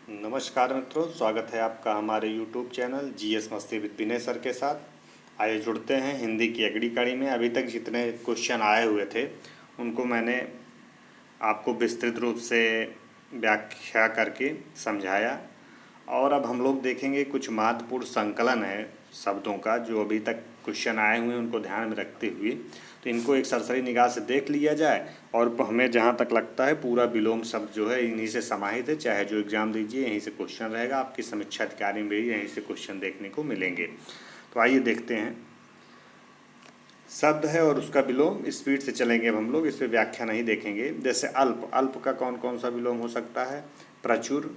नमस्कार मित्रों, स्वागत है आपका हमारे YouTube चैनल जीएस मस्ती विद विनय सर के साथ। आइए जुड़ते हैं हिंदी की अगली कड़ी में। अभी तक जितने क्वेश्चन आए हुए थे उनको मैंने आपको विस्तृत रूप से व्याख्या करके समझाया, और अब हम लोग देखेंगे कुछ महत्वपूर्ण संकलन है शब्दों का जो अभी तक क्वेश्चन आए हुए हैं उनको ध्यान में रखते हुए। तो इनको एक सरसरी निगाह से देख लिया जाए, और हमें जहाँ तक लगता है पूरा विलोम शब्द जो है इन्हीं से समाहित है। चाहे जो एग्ज़ाम दीजिए यहीं से क्वेश्चन रहेगा, आपकी समीक्षा अधिकारी में भी यहीं से क्वेश्चन देखने को मिलेंगे। तो आइए देखते हैं। शब्द है और उसका विलोम स्पीड से चलेंगे अब हम लोग, इस पर व्याख्या नहीं देखेंगे। जैसे अल्प, अल्प का कौन कौन सा विलोम हो सकता है? प्रचुर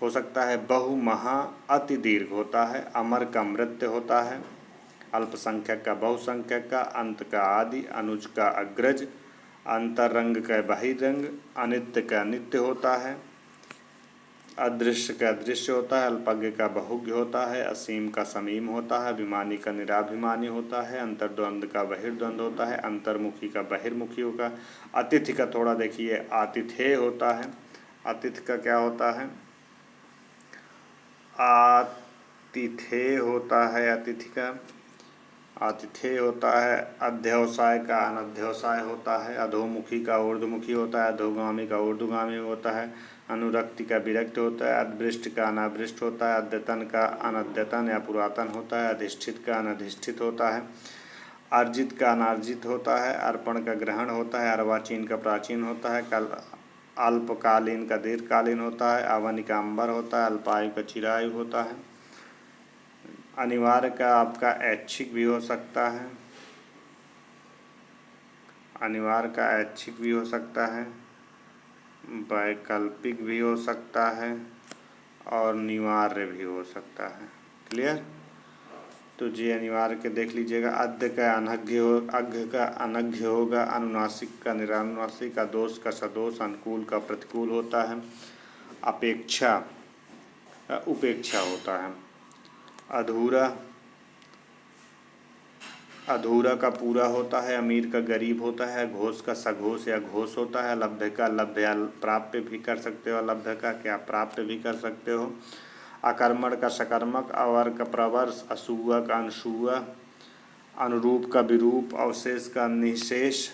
हो सकता है, बहु, महा, अति दीर्घ होता है, अमर का मृत्य होता है, अल्पसंख्यक का बहुसंख्यक का, अंत का आदि, अनुज का अग्रज, अंतरंग का बहिरंग, अनित्य का नित्य होता है, अदृश्य का दृश्य होता है, अल्पज्ञ का बहुज्ञ होता है, असीम का समीम होता है, अभिमानी का निराभिमानी होता है, अंतर्द्वंद का बहिर्द्वंद होता है, अंतर्मुखी का बहिर्मुखी होगा। अतिथि का थोड़ा देखिए, आतिथेय होता है। अतिथि का क्या होता है? आतिथेय होता है। अतिथि का आतिथेय होता है। अध्यवसाय का अनध्यवसाय होता है। अधोमुखी का ऊर्ध्वमुखी होता है, अधोगामी का ऊर्ध्वगामी होता है, अनुरक्ति का विरक्त होता है, अदृष्ट का अनादृष्ट होता है, अद्यतन का अनद्यतन या पुरातन होता है, अधिष्ठित का अनधिष्ठित होता है, अर्जित का अनार्जित होता है, अर्पण का ग्रहण होता है, अर्वाचीन का प्राचीन होता है, कल अल्पकालीन का दीर्घकालीन होता है, अवनि का अंबर होता है, अल्पायु का चिरायु होता है, अनिवार्य का आपका ऐच्छिक भी हो सकता है, अनिवार्य का ऐच्छिक भी हो सकता है, वैकल्पिक भी हो सकता है, और निवार्य भी हो सकता है। क्लियर? तो जी अनिवार्य के देख लीजिएगा। अद्य का अनघ्य हो, अघ्य का अनघ्य होगा, अनुनासिक का निरानुनासिक, अदोष का सदोष, अनुकूल का प्रतिकूल होता है, अपेक्षा का उपेक्षा होता है, अधूरा अधूरा का पूरा होता है, अमीर का गरीब होता है, घोष का सघोष या घोष होता है, लभ्य का लभ्य या प्राप्य भी कर सकते हो, लभ्य का क्या प्राप्य भी कर सकते हो, अकर्मण का सकर्मक, अवर का प्रवर्ष, असूआ का अनसूआ, अनुरूप का विरूप, अवशेष का निशेष,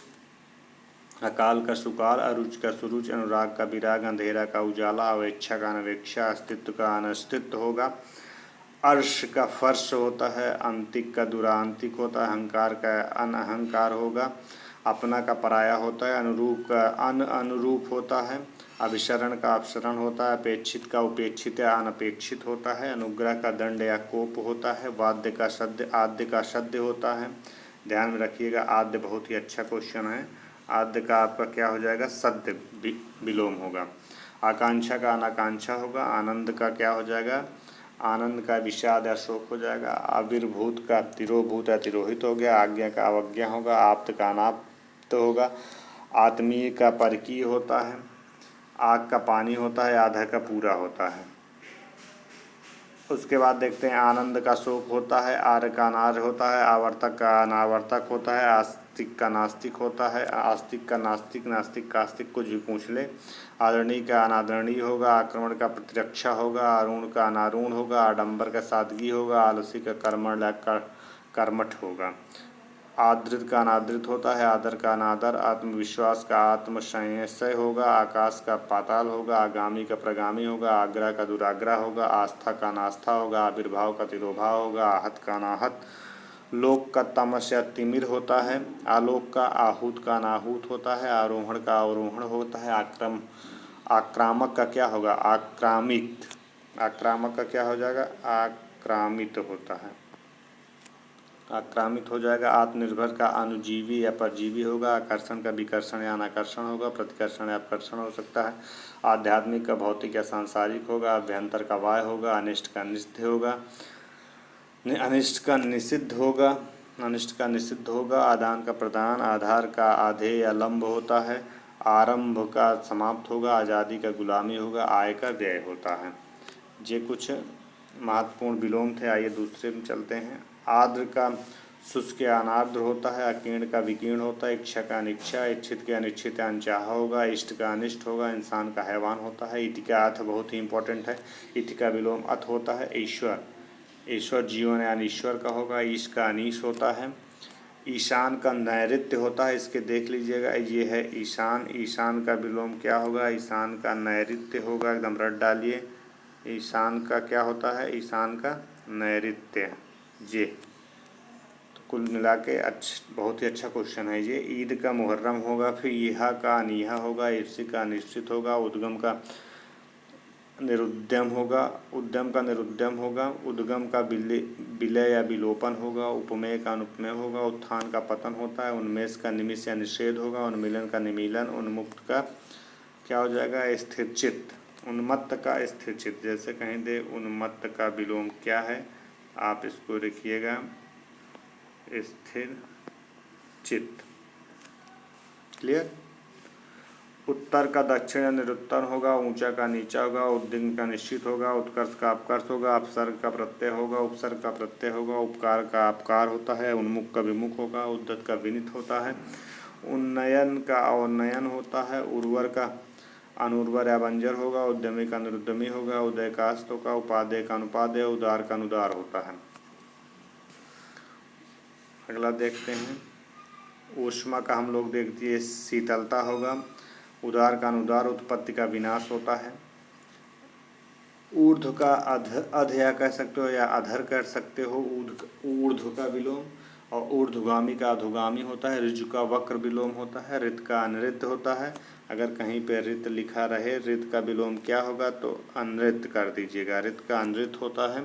अकाल का सुकाल, अरुच का सुरुच, अनुराग का विराग, अंधेरा का उजाला, अवेक्षा का अनवेक्षा, अस्तित्व का अनस्तित्व होगा, अर्श का फर्श होता है, अंतिक का दुरांतिक होता है, अहंकार का अनअहंकार होगा, अपना का पराया होता है, अनुरूप का अनुरूप होता है, अभिसरण का अपसरण होता है, अपेक्षित का उपेक्षित या अनपेक्षित होता है, अनुग्रह का दंड या कोप होता है, वाद्य का सद्य आद्य का सद्य होता है। ध्यान में रखिएगा, आद्य बहुत ही अच्छा क्वेश्चन है। आद्य का आपका क्या हो जाएगा? सद्य विलोम होगा। आकांक्षा का अनाकांक्षा होगा, आनंद का क्या हो जाएगा? आनंद का विषाद या शोक हो जाएगा, आविर्भूत का तिरोभूत या तिरोहित हो गया, आज्ञा का अवज्ञा होगा, आप्त का अनाप्त होगा, आत्मीय का परकीय होता है, आग का पानी होता है, आधा का पूरा होता है। उसके बाद देखते हैं, आनंद का शोक होता है, आर्य का अनार्य होता है, आवर्तक का अनावर्तक होता है, आस्तिक का नास्तिक होता है, आस्तिक का नास्तिक, नास्तिक का आस्तिक, कुछ भी पूछ ले। आदरणीय का अनादरणीय होगा, आक्रमण का प्रतिरक्षा होगा, आरूढ़ का अनारूढ़ होगा, आडंबर का सादगी होगा, आलसी का कर्मण या कर्मठ होगा, आदृत का अनादृत होता है, आदर का अनादर, आत्मविश्वास का आत्मसंशय होगा, आकाश का पाताल होगा, आगामी का प्रगामी होगा, आग्रह का दुराग्रह होगा, आस्था का अनास्था होगा, आविर्भाव का तिरोभाव होगा, आहत का अनाहत, लोक का तमस या तिमिर होता है, आलोक का आहूत का अनाहूत होता है, आरोहण का अवरोहण होता है, आक्रामक का क्या होगा? आक्रामित। आक्रामक का क्या हो जाएगा? आक्रामित होता है, आक्रामित हो जाएगा। आत्मनिर्भर का अनुजीवी या परजीवी होगा, आकर्षण का विकर्षण या अनाकर्षण होगा, प्रतिकर्षण या अपकर्षण हो सकता है, आध्यात्मिक का भौतिक या सांसारिक होगा, अभ्यंतर का वाय होगा, अनिष्ट का निषिद्ध होगा, अनिष्ट का निषिद्ध होगा, अनिष्ट का निषिद्ध होगा, आदान का प्रदान, आधार का आधेय या लंब होता है, आरंभ का समाप्त होगा, आज़ादी का गुलामी होगा, आय का व्यय होता है। ये कुछ महत्वपूर्ण विलोम थे। आइए दूसरे में चलते हैं। आर्द्र का शुष्क का अनार्द्र होता है, अकीर्ण का विकीर्ण होता है, इच्छा का अनिच्छा, इच्छित के अनिच्छित अनचाहा होगा, इष्ट का अनिष्ट होगा, इंसान का हैवान होता है। इति का अर्थ बहुत ही इंपॉर्टेंट है। इति का विलोम अथ होता है ईश्वर। ईश्वर जीवन यानी ईश्वर का होगा। ईश का अनीश होता है। ईशान का नैऋत्य होता है, इसके देख लीजिएगा, ये है ईशान। ईशान का विलोम क्या होगा? ईशान का नैऋत्य होगा, एकदम रट डालिए। ईशान का क्या होता है? ईशान का नैऋत्य। ये तो कुल मिला के बहुत ही अच्छा क्वेश्चन है ये। ईद का मुहर्रम होगा, फिर यहा का अनिहा होगा, इफ्सी का अनिश्चित होगा, उद्गम का निरुद्यम होगा, उद्यम का निरुद्यम होगा, उद्गम का विलय या विलोपन होगा, उपमेय का अनुपमेय होगा, उत्थान का पतन होता है, उन्मेष का निमिष या निषेध होगा, उन्मिलन का निमीलन, उन्मुक्त का क्या हो जाएगा? स्थिर चित्त। उन्मत्त का स्थिर चित्त। जैसे कहीं दे उन्मत्त का विलोम क्या है, आप इसको लिखिएगा, स्थिर चित्त। क्लियर? उत्तर का दक्षिण या निरुत्तर होगा, ऊंचा का नीचा होगा, उद्दिंग का निश्चित होगा, उत्कर्ष का अपकर्ष होगा, अपसर्ग का प्रत्यय होगा, उपसर्ग का प्रत्यय होगा, उपकार का अपकार होता है, उन्मुख का विमुख होगा, उद्धत का विनित होता है, उन्नयन का अवनयन होता है, उर्वर का अनुर्वर या बंजर होगा, उद्यमी का निरुद्यमी होगा, उदय का अस्त होगा, उपादेय का अनुपादेय, उदार का अनुदार होता है। अगला देखते हैं। ऊष्मा का हम लोग देखते हैं शीतलता होगा, उदार का अनुदार, उत्पत्ति का विनाश होता है। ऊर्ध्व का अध या कह सकते हो या अधर कर सकते हो, ऊर्ध्व का विलोम, और ऊर्ध्वगामी का अधोगामी होता है। ऋजु का वक्र विलोम होता है। ऋत का अनृत होता है। अगर कहीं पे ऋत लिखा रहे, ऋत का विलोम क्या होगा तो अनृत कर दीजिएगा। ऋत का अनृत होता है।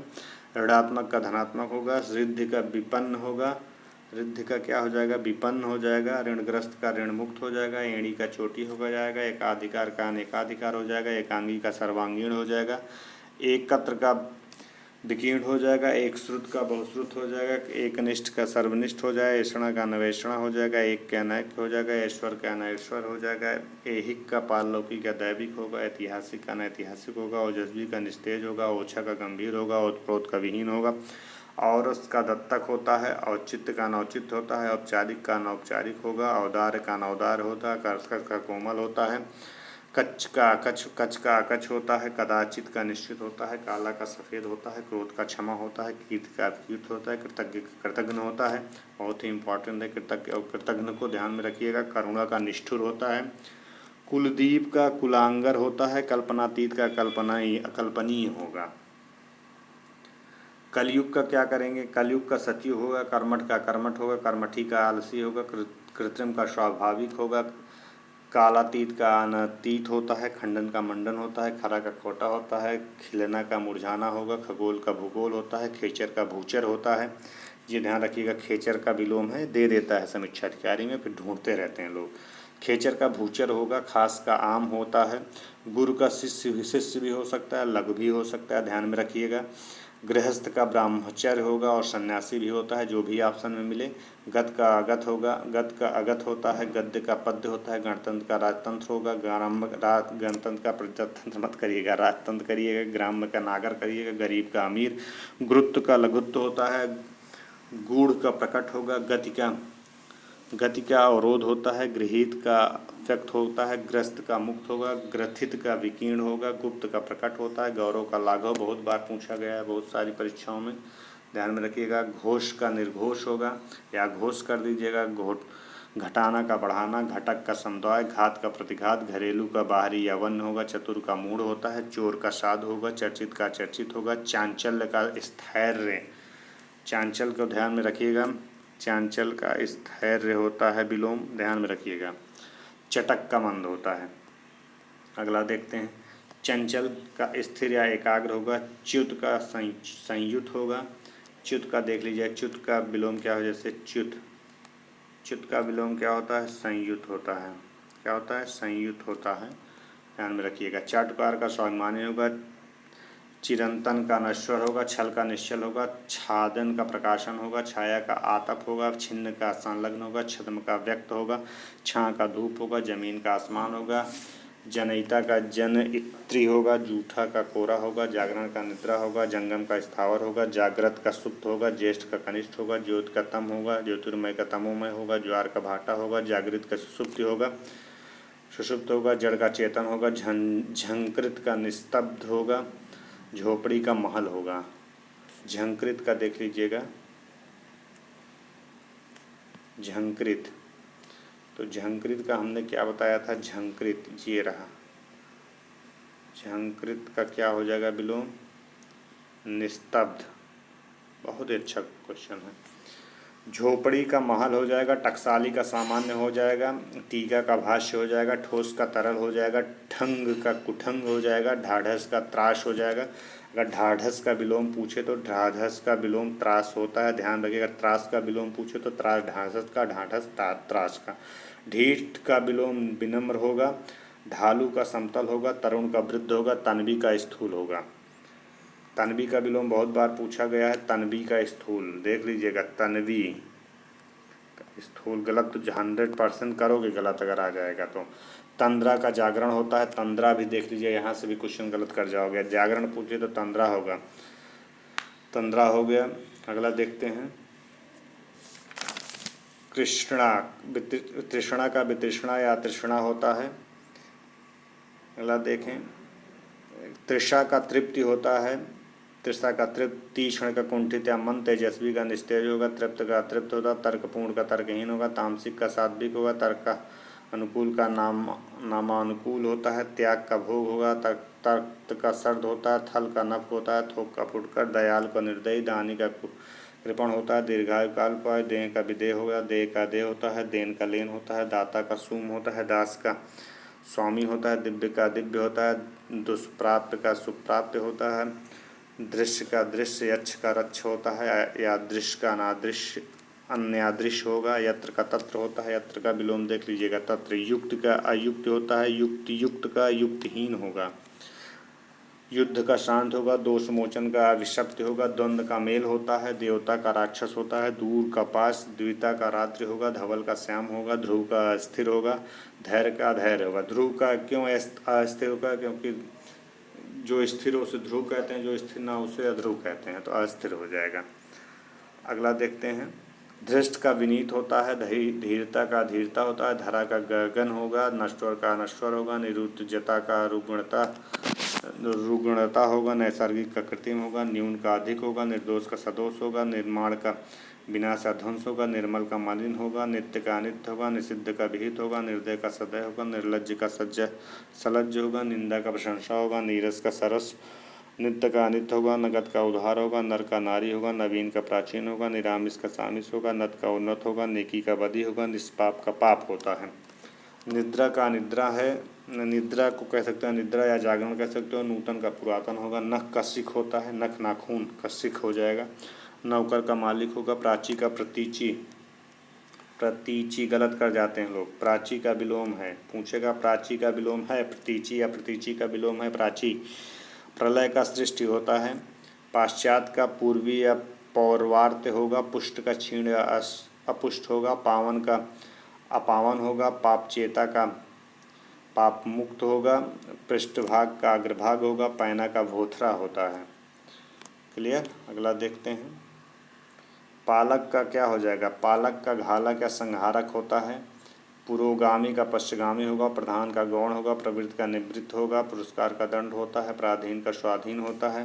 ऋणात्मक का धनात्मक होगा। रिद्धि का विपन्न होगा। रिद्धि का क्या हो जाएगा? विपन्न हो जाएगा। ऋणग्रस्त का ऋण मुक्त हो जाएगा। एड़ी का चोटी हो जाएगा। एकाधिकार का अनेकाधिकार हो जाएगा। एकांगी का सर्वांगीण हो जाएगा। एकत्र का विकीर्ण हो जाएगा। एक श्रुत का बहुश्रुत हो जाएगा। एक निष्ठ का सर्वनिष्ठ हो जाएगा। ऐषणा का नवेषणा हो जाएगा। एक का अनैक्य हो जाएगा। ऐश्वर का अनैश्वर हो जाएगा। ऐहिक का पारलौकिक का दैविक होगा। ऐतिहासिक का अनैतिहासिक होगा। ओजस्वी का निस्तेज होगा। ओछा का गंभीर होगा। ओतप्रोत का विहीन होगा। और उसका दत्तक होता है। औचित्य का अनौचित्य होता है। औपचारिक का अनौपचारिक होगा। औदार्य का अनौदार्य होता है। कर्कश का कोमल होता है। कच्च का अकच होता है। कदाचित का निश्चित होता है। काला का सफ़ेद होता है। क्रोध का क्षमा होता है। कीर्ति का कीर्त होता है। कृतज्ञ कृतघ्न होता है। बहुत ही इंपॉर्टेंट है कृतज्ञ और कृतघ्न को ध्यान में रखिएगा। करुणा का निष्ठुर होता है। कुलदीप का कुलांगर होता है। कल्पनातीत का अकल्पनीय होगा। कलयुग का क्या करेंगे? कलयुग का सचिव होगा। कर्मठ का कर्मठ होगा। कर्मठी का आलसी होगा। कृत्रिम का स्वाभाविक होगा। कालातीत का अनातीत होता है। खंडन का मंडन होता है। खरा का खोटा होता है। खिलना का मुरझाना होगा। खगोल का भूगोल होता है। खेचर का भूचर होता है। ये ध्यान रखिएगा, खेचर का विलोम है, दे देता है समीक्षा अधिकारी में, फिर ढूंढते रहते हैं लोग। खेचर का भूचर होगा। खास का आम होता है। गुरु का शिष्य भी हो सकता है। लघु भी हो सकता है, ध्यान में रखिएगा। गृहस्थ का ब्रह्मचर्य होगा और सन्यासी भी होता है, जो भी ऑप्शन में मिले। गत का अगत होगा। गत का अगत होता है। गद्य का पद्य होता है। गणतंत्र का राजतंत्र होगा। गणतंत्र का प्रजातंत्र मत करिएगा, राजतंत्र करिएगा। ग्राम्य का नागर करिएगा। गरीब का अमीर। गुरुत्व का लघुत्व होता है। गूढ़ का प्रकट होगा। गति का अवरोध होता है। गृहीत का व्यक्त होता है। ग्रस्त का मुक्त होगा। ग्रथित का विकीर्ण होगा। गुप्त का प्रकट होता है। गौरव का लाघव बहुत बार पूछा गया है बहुत सारी परीक्षाओं में, ध्यान में रखिएगा। घोष का निर्घोष होगा या घोष कर दीजिएगा। घटाना का बढ़ाना। घटक का समुदाय। घात का प्रतिघात। घरेलू का बाहरी या वन्य होगा। चतुर का मूढ़ होता है। चोर का साधु होगा। चर्चित का चर्चित होगा। चांचल्य का स्थैर्य, चांचल को ध्यान में रखिएगा। चांचल का स्थैर्य होता है विलोम, ध्यान में रखिएगा। चटक का मंद होता है। अगला देखते हैं। चंचल का स्थिर या एकाग्र होगा। च्युत का संयुत होगा। च्युत का देख लीजिए। च्युत का विलोम क्या हो, जैसे च्युत का विलोम क्या होता है? संयुत होता है। क्या होता है? संयुत होता है, ध्यान में रखिएगा। चाटुकार का स्वाभिमानी होगा। चिरंतन का नश्वर होगा। छल का निश्चल होगा। छादन का प्रकाशन होगा। छाया का आतप होगा। छिन्न का संलग्न होगा। छद्म का व्यक्त होगा। छां का धूप होगा। जमीन का आसमान होगा। जनयिता का जन इत्री होगा, जूठा का कोरा होगा, जागरण का निद्रा होगा, जंगम का स्थावर होगा, जागृत का सुप्त होगा, ज्येष्ठ का कनिष्ठ होगा, ज्योति का तम होगा, ज्योतिर्मय का तमोमय होगा, ज्वार का भाटा होगा, जागृत का सुषुप्ति होगा, सुषुप्त होगा, जड़ का चेतन होगा, झंकृत का निस्तब्ध होगा, झोपड़ी का महल होगा। झंकृत का देख लीजिएगा, झंकृत, तो झंकृत का हमने क्या बताया था, झंकृत ये रहा, झंकृत का क्या हो जाएगा विलोम, निस्तब्ध। बहुत ही अच्छा क्वेश्चन है। झोपड़ी का महल हो जाएगा, टकसाली का सामान्य हो जाएगा, टीका का भाष्य हो जाएगा, ठोस का तरल हो जाएगा, ठंग का कुठंग हो जाएगा, ढाढ़स का त्रास हो जाएगा। अगर ढाढ़स का विलोम पूछे तो ढाढ़स का विलोम त्रास होता है, ध्यान रखिएगा। त्रास का विलोम पूछे तो त्रास ढाढ़स का, ढाढ़स त्रास का। ढीठ का विलोम विनम्र होगा, ढालू का समतल होगा, तरुण का वृद्ध होगा, तन्वी का स्थूल होगा। तन्वी का विलोम बहुत बार पूछा गया है, तन्वी का स्थूल देख लीजिएगा, तन्वी स्थूल गलत तो 100% करोगे गलत अगर आ जाएगा तो। तंद्रा का जागरण होता है, तंद्रा भी देख लीजिए, यहाँ से भी क्वेश्चन गलत कर जाओगे। जागरण पूछे तो तंद्रा होगा, तंद्रा हो गया। अगला देखते हैं, कृष्णा, तृष्णा का वितृष्णा या तृष्णा होता है। अगला देखें, तृषा का तृप्ति होता है, तृषा का तृप्त, तीक्ष्ण का कुंठित या मन, तेजस्वी का निस्तेज होगा, तृप्त का तृप्त होगा, तर्कपूर्ण का तर्कहीन होगा, तामसिक का सात्विक होगा, तर्क का अनुकूल का नामानुकूल होता है, त्याग का भोग होगा, तर्क का सर्द होता है, थल का नफ होता है, थोक का फुटकर, दयाल का निर्दयी, दानी का कृपण होता है, दीर्घायु काल पाय, देह का विदेह होगा, देह का देह होता है, देन का लेन होता है, दाता का सूम होता है, दास का स्वामी होता है, दिव्य का दिव्य होता है, दुष्प्राप्य का सुप्राप्य होता है, दृश्य का दृश्य, यक्ष का रक्ष होता है, या दृश्य का अनादृश्य अन्यादृश्य होगा, यत्र का तत्र होता है, यत्र का विलोम देख लीजिएगा, तत्र। युक्त का अयुक्त होता है, युक्ति युक्त का युक्तहीन होगा, युद्ध का शांत होगा, दोष मोचन का विषप्ति होगा, द्वंद्व का मेल होता है, देवता का राक्षस होता है, दूर का पास, द्विता का रात्रि होगा, धवल का श्याम होगा, ध्रुव का अस्थिर होगा, धैर्य का धैर्य होगा। ध्रुव का क्यों अस्थिर होगा, क्योंकि जो स्थिर हो उसे ध्रुव कहते हैं, जो स्थिर ना हो उसे अध्रुव कहते हैं, तो अस्थिर हो जाएगा। अगला देखते हैं, धृष्ट का विनीत होता है, धीरता का धीरता होता है, धरा का गगन होगा, नश्वर का नश्वर होगा, निरुद्धजता का रुग्णता होगा, नैसर्गिक का कृत्रिम होगा, न्यून का अधिक होगा, निर्दोष का सदोष होगा, निर्माण का विनाश का ध्वंस होगा, निर्मल का मालिन होगा, नित्य का अनित्य होगा, निषिद्ध का विहित होगा, निर्दय का सदय होगा, निर्लज्ज का सलज्ज होगा, निंदा का प्रशंसा होगा, नीरस का सरस, नित्य का अनित्य होगा, नगद का उधार होगा, नर का नारी होगा, नवीन का प्राचीन होगा, निरामिष का सामिस होगा, नत का उन्नत होगा, नेकी का बदी होगा, निष्पाप का पाप होता है। निद्रा का निद्रा है, निद्रा को कह सकते हैं निद्रा या जागरण कह सकते हो। नूतन का पुरातन होगा, नख का सिख होता है, नख नाखून का सिख हो जाएगा। नौकर का मालिक होगा, प्राची का प्रतीची, प्रतीची गलत कर जाते हैं लोग, प्राची का विलोम है, पूछेगा प्राची का विलोम है प्रतीची या प्रतीची का विलोम है प्राची। प्रलय का सृष्टि होता है, पाश्चात का पूर्वी या पौर्वार्त होगा, पुष्ट का क्षीण या अपुष्ट होगा, पावन का अपावन होगा, पाप चेता का पाप मुक्त होगा, पृष्ठभाग का अग्रभाग होगा, पैना का भोथरा होता है। क्लियर। अगला देखते हैं, पालक का क्या हो जाएगा, पालक का घालक या संहारक होता है, पुरोगामी का पश्चगामी होगा, प्रधान का गौण होगा, प्रवृत्त का निवृत्त होगा, पुरस्कार का दंड होता है, पराधीन का स्वाधीन होता है,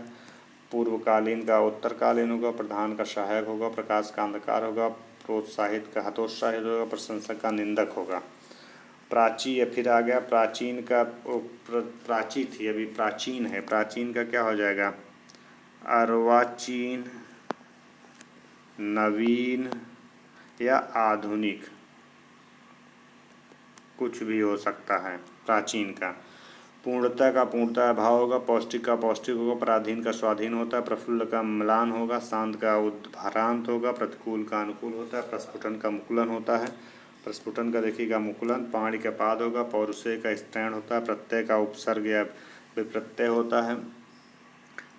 पूर्वकालीन का उत्तरकालीन होगा, प्रधान का सहायक होगा, प्रकाश का अंधकार होगा, प्रोत्साहित का हतोत्साहित होगा, प्रशंसक का निंदक होगा। प्राची या फिर आ गया, प्राचीन का प्राची थी अभी प्राचीन है, प्राचीन का क्या हो जाएगा, अर्वाचीन, नवीन या आधुनिक, कुछ भी हो सकता है प्राचीन का। पूर्णता का पूर्णता भाव होगा, पौष्टिक का पौष्टिक होगा, पराधीन का स्वाधीन होता है, प्रफुल्ल का म्लान होगा, शांत का उद्भ्रांत होगा, प्रतिकूल का अनुकूल होता है, प्रस्फुटन का मुकुलन होता है, प्रस्फुटन का देखिएगा मुकुलन, पाणी का पाद होगा, पौरुषेय का स्त्रैण होता है, प्रत्यय का उपसर्ग या विप्रत्यय होता है,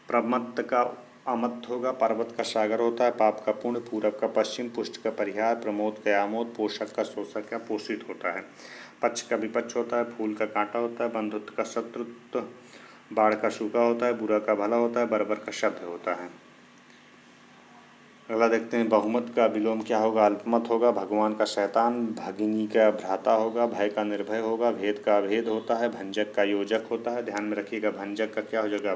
प्रमत्त का अमत्त होगा, पर्वत का सागर होता है, पाप का पुण्य, पूरब का पश्चिम, पुष्ट का परिहार, प्रमोद का आमोद, पोषक का शोषक या पोषित होता है। पक्ष का विपक्ष होता है, फूल का कांटा होता है, बंधुत्व का शत्रुत्व, बाढ़ का सूखा होता है, बुरा का भला होता है, बराबर का शब्द होता है। अगला देखते हैं, बहुमत का विलोम क्या होगा? अल्पमत होगा, भगवान का शैतान, भगिनी का भ्राता होगा, भय का निर्भय होगा, भेद का अभेद होता है, भंजक का योजक होता है। ध्यान में रखिएगा, भंजक का क्या हो जाएगा?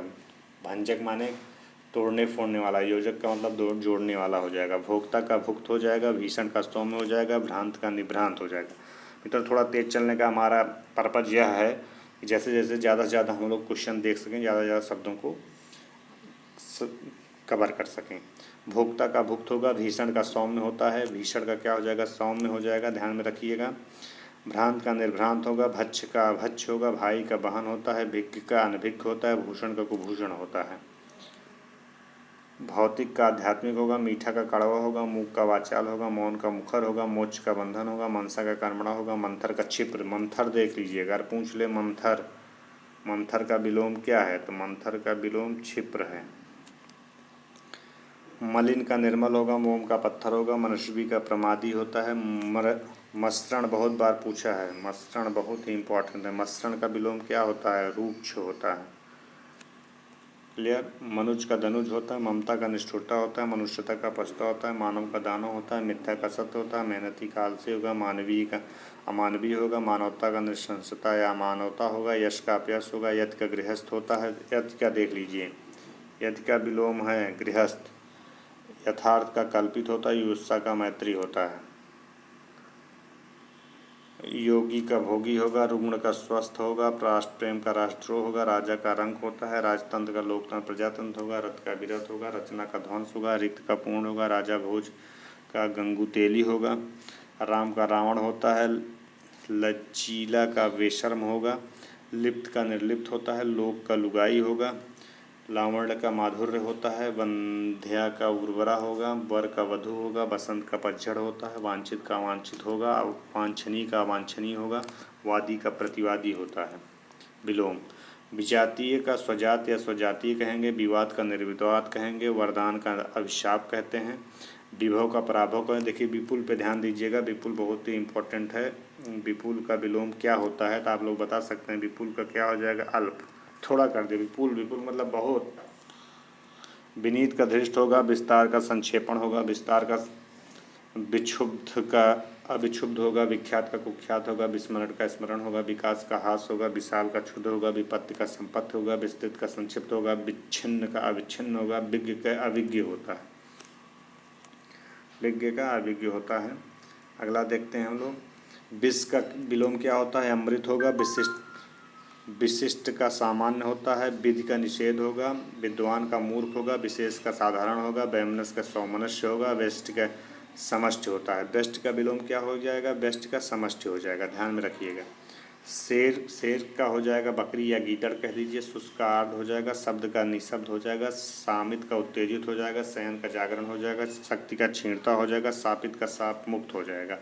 भंजक माने तोड़ने फोड़ने वाला, योजक का मतलब जोड़ने वाला हो जाएगा, भोक्ता का भुक्त हो जाएगा, भीषण का सौम्य हो जाएगा, भ्रांत का निभ्रांत हो जाएगा। मित्रों, थोड़ा तेज चलने का हमारा पर्पज यह है कि जैसे जैसे ज़्यादा से ज़्यादा हम लोग क्वेश्चन देख सकें, ज़्यादा से ज़्यादा शब्दों को कवर कर सकें। भोक्ता का भुक्त होगा, भीषण का सौम्य होता है, भीषण का क्या हो जाएगा? सौम्य हो जाएगा, ध्यान में रखिएगा। भ्रांत का निर्भ्रांत होगा, भक्ष का अभक्ष होगा, भाई का बहन होता है, भिक्ख का अनभिक्ख होता है, भूषण का कुभूषण होता है। भौतिक का आध्यात्मिक होगा, मीठा का कड़वा होगा, मूक का वाचाल होगा, मौन का मुखर होगा, मोक्ष का बंधन होगा, मनसा का कर्मणा होगा, मंथर का क्षिप्र। मंथर देख लीजिए, अगर पूछ ले मंथर, मंथर का विलोम क्या है? तो मंथर का विलोम क्षिप्र है। मलिन का निर्मल होगा, मोम का पत्थर होगा, मनस्वी का प्रमादी होता है। मसृण बहुत बार पूछा है, मसृण बहुत ही इंपॉर्टेंट है। मसृण का विलोम क्या होता है? रूक्ष होता है। क्लियर? मनुज का धनुज होता है, ममता का निष्ठुरता होता है, मनुष्यता का पछता होता है, मानव का दानव होता है, मिथ्या का सत्य होता है, मेहनती का आलसी होगा, मानवीय का अमानवीय होगा, मानवता का नृशंसता या मानवता होगा, यश का अपयश होगा, यथ का गृहस्थ होता है। यथ का देख लीजिए, यथ का विलोम है गृहस्थ। यथार्थ का कल्पित होता है, युत्सा का मैत्री होता है। योगी का भोगी होगा, रुग्ण का स्वस्थ होगा, राष्ट्र प्रेम का राष्ट्रद्रोह होगा, राजा का रंक होता है, राजतंत्र का लोकतंत्र प्रजातंत्र होगा, रथ का विरथ होगा, रचना का ध्वंस होगा, रिक्त का पूर्ण होगा, राजा भोज का गंगुतेली होगा, राम का रावण होता है, लचीला का बेशर्म होगा, लिप्त का निर्लिप्त होता है, लोक का लुगाई होगा, लावण्य का माधुर्य होता है, वंध्या का उर्वरा होगा, वर का वधु होगा, बसंत का पतझड़ होता है, वांछित का वांछित होगा, वांछनीय का वांछनीय होगा, वादी का प्रतिवादी होता है। विलोम, विजातीय का स्वजात या स्वजातीय कहेंगे, विवाद का निर्विवाद कहेंगे, वरदान का अभिशाप कहते हैं, विभव का पराभव कहें। देखिए विपुल पे ध्यान दीजिएगा, विपुल बहुत ही इम्पोर्टेंट है। विपुल का विलोम क्या होता है? तो आप लोग बता सकते हैं। विपुल का क्या हो जाएगा? अल्प, थोड़ा कर दे। विपुल, विपुल मतलब बहुत। विनीत का धृष्ट होगा, विस्तार का संक्षेपण होगा, विस्तार का विक्षुब्ध का अविक्षुब्ध होगा, विख्यात का कुख्यात होगा, विस्मरण का स्मरण होगा, विकास का हास होगा, विशाल का क्षुद्र होगा, विपत्ति का संपत्ति होगा, विस्तृत का संक्षिप्त होगा, विच्छिन्न का अविच्छिन्न होगा, विज्ञ का अविज्ञ होता है, विज्ञ का अविज्ञ होता है। अगला देखते हैं हम लोग। विष का विलोम क्या होता है? अमृत होगा, विशिष्ट का सामान्य होता है, विधि का निषेध होगा, विद्वान का मूर्ख होगा, विशेष का साधारण होगा, वैमनस्य का सौमनस्य होगा, व्यष्टि का समष्टि होता है। व्यष्टि का विलोम क्या हो जाएगा? व्यष्टि का समष्टि हो जाएगा, ध्यान में रखिएगा। शेर का हो जाएगा बकरी या गीदड़ कह लीजिए। शुष्क का आर्ध हो जाएगा, शब्द का निशब्द हो जाएगा, सामित का उत्तेजित हो जाएगा, शयन का जागरण हो जाएगा, शक्ति का क्षीणता हो जाएगा, शापित का शाप मुक्त हो जाएगा,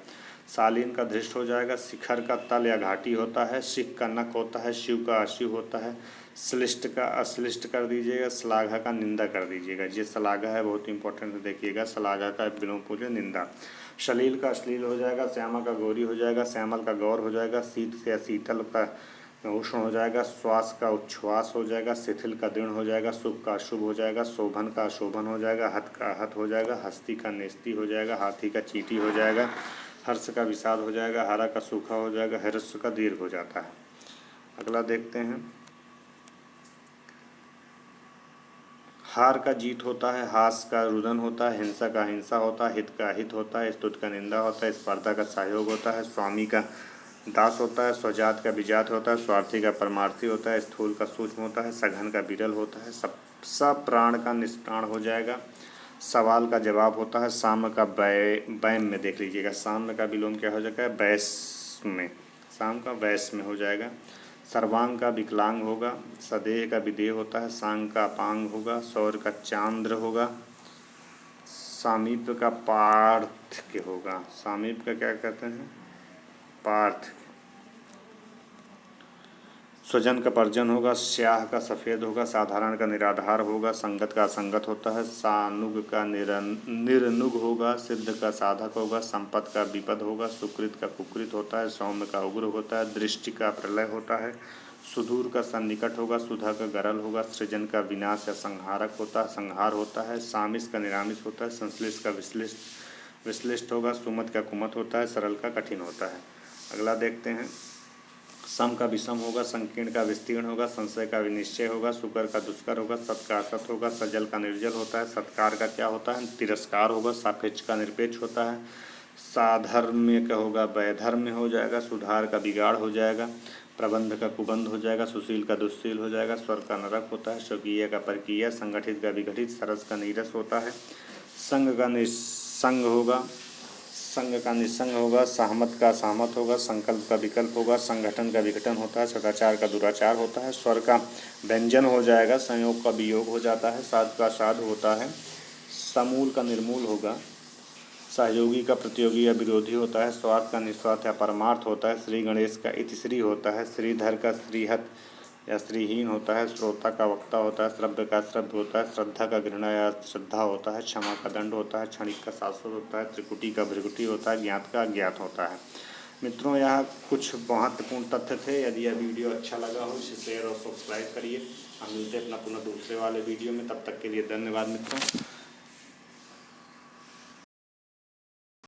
शालीन का धृष्ट हो जाएगा, शिखर का तल या घाटी होता है, शिख का नक होता है, शिव का अशिव होता है, श्लिष्ट का अश्लिष्ट कर दीजिएगा, श्लाघा का निंदा कर दीजिएगा। ये श्लाघा है, बहुत इंपॉर्टेंट देखिएगा। श्लाघा का विलोम पूछे निंदा। शलील का अश्लील हो जाएगा, श्यामा का गौरी हो जाएगा, श्यामल का गौर हो जाएगा, शीत से शीतल का उष्ण हो जाएगा, श्वास का उच्छ्वास हो जाएगा, शिथिल का दृढ़ हो जाएगा, शुभ का अशुभ हो जाएगा, शोभन का अशोभन हो जाएगा, हत का हत हो जाएगा, हस्ती का नेस्ती हो जाएगा, हाथी का चीटी हो जाएगा, हर्ष का विषाद हो जाएगा, हरा का सूखा हो जाएगा, हर्ष का दीर्घ हो जाता है। अगला देखते हैं। हार का जीत होता है, हास का रुदन होता है, हिंसा का हिंसा होता है, हित का हित होता है, स्तुत का निंदा होता है, स्पर्धा का सहयोग होता है, स्वामी का दास होता है, स्वजात का विजात होता है, स्वार्थी का परमार्थी होता है, स्थूल का सूक्ष्म होता है, सघन का विरल होता है, सब प्राण का निष्प्राण हो जाएगा, सवाल का जवाब होता है, साम्य का बैम में देख लीजिएगा। साम्य का विलोम क्या हो जाएगा? बैस में, साम का वैस में हो जाएगा। सर्वांग का विकलांग होगा, सदेह का विदेह होता है, सांग का अपांग होगा, सौर का चांद्र होगा, सामीप्य का पार्थ के होगा। सामीप्य का क्या कहते हैं? पार्थ। स्वजन का पर्जन होगा, स्याह का सफ़ेद होगा, साधारण का निराधार होगा, संगत का असंगत होता है, सानुग का निरनुग होगा, सिद्ध का साधक होगा, संपत का विपद होगा, सुकृत का कुकृत होता है, सौम्य का उग्र होता है, दृष्टि का प्रलय होता है, सुदूर का सन्निकट होगा, सुधा का गरल होगा, सृजन का विनाश या संहारक होता है, संहार होता है, सामिस का निरामिस होता है, संश्लिष्ट का विश्लिष्ट होगा, सुमत का कुमत होता है, सरल का कठिन होता है। अगला देखते हैं। सम का विषम होगा, संकीर्ण का विस्तीर्ण होगा, संशय का विनिश्चय होगा, सुकर का दुष्कर होगा, सत का असत होगा, सजल का निर्जल होता है, सत्कार का क्या होता है, तिरस्कार होगा, सापेक्ष का निरपेक्ष होता है, साधर्म्य का होगा वैधर्म्य हो जाएगा, सुधार का बिगाड़ हो जाएगा, प्रबंध का कुबंध हो जाएगा, सुशील का दुस्शील हो जाएगा, स्वर का नरक होता है, स्वकीय का परकीय, संगठित का विघटित, सरस का नीरस होता है, संग का निस्संग होगा, संग का निस्संग होगा, सहमत का सहमत होगा, संकल्प का विकल्प होगा, संगठन का विघटन होता है, सदाचार का दुराचार होता है, स्वर का व्यंजन हो जाएगा, संयोग का वियोग हो जाता है, साध का साध होता है, समूल का निर्मूल होगा, सहयोगी का प्रतियोगी या विरोधी होता है, स्वार्थ का निस्वार्थ या परमार्थ होता है, श्री गणेश का इतिश्री होता है, श्रीधर का श्रीहत या श्रीहीन होता है, श्रोता का वक्ता होता है, श्रव्य का श्रव्य होता है, श्रद्धा का घृणा या श्रद्धा होता है, क्षमा का दंड होता है, क्षणिक का शाश्वत होता है, त्रिकुटी का भृकुटी होता है, ज्ञात का अज्ञात होता है। मित्रों, यह कुछ महत्वपूर्ण तथ्य थे। यदि यह वीडियो अच्छा लगा हो इसे शेयर और सब्सक्राइब करिए। हम मिलते हैं अपना पुनः दूसरे वाले वीडियो में। तब तक के लिए धन्यवाद मित्रों।